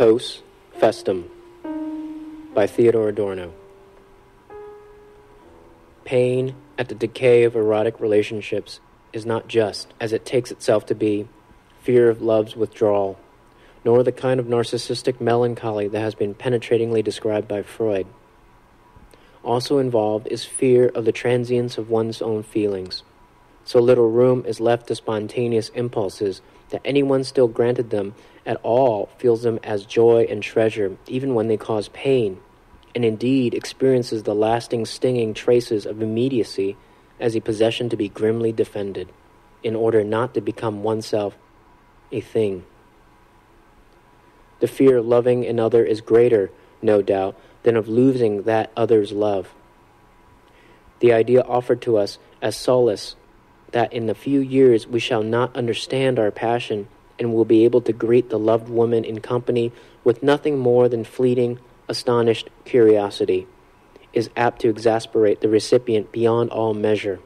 Festum by Theodore Adorno. Pain at the decay of erotic relationships is not just, as it takes itself to be, fear of love's withdrawal, nor the kind of narcissistic melancholy that has been penetratingly described by Freud. Also involved is fear of the transience of one's own feelings. So little room is left to spontaneous impulses that anyone still granted them at all feels them as joy and treasure, even when they cause pain, and indeed experiences the lasting stinging traces of immediacy as a possession to be grimly defended, in order not to become oneself a thing. The fear of loving another is greater, no doubt, than of losing that other's love. The idea offered to us as solace that in a few years we shall not understand our passion and will be able to greet the loved woman in company with nothing more than fleeting, astonished curiosity, is apt to exasperate the recipient beyond all measure.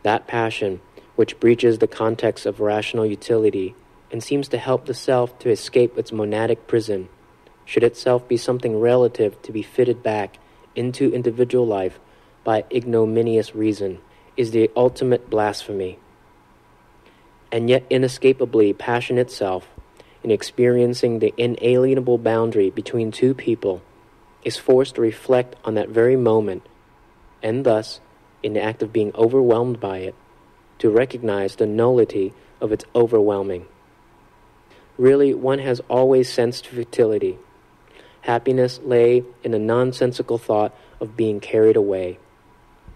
That passion, which breaches the context of rational utility and seems to help the self to escape its monadic prison, should itself be something relative to be fitted back into individual life by ignominious reason, is the ultimate blasphemy. And yet inescapably passion itself, in experiencing the inalienable boundary between two people, is forced to reflect on that very moment, and thus, in the act of being overwhelmed by it, to recognize the nullity of its overwhelming. Really, one has always sensed futility. Happiness lay in the nonsensical thought of being carried away.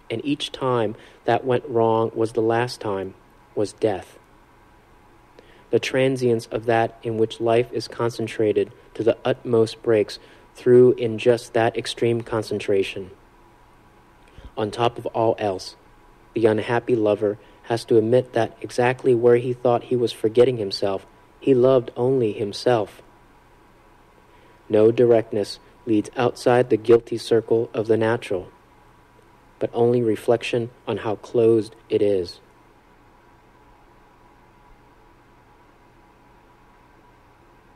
And each time that went wrong was the last time, was death. The transience of that in which life is concentrated to the utmost breaks through in just that extreme concentration. On top of all else, the unhappy lover has to admit that exactly where he thought he was forgetting himself, he loved only himself. No directness leads outside the guilty circle of the natural, but only reflection on how closed it is.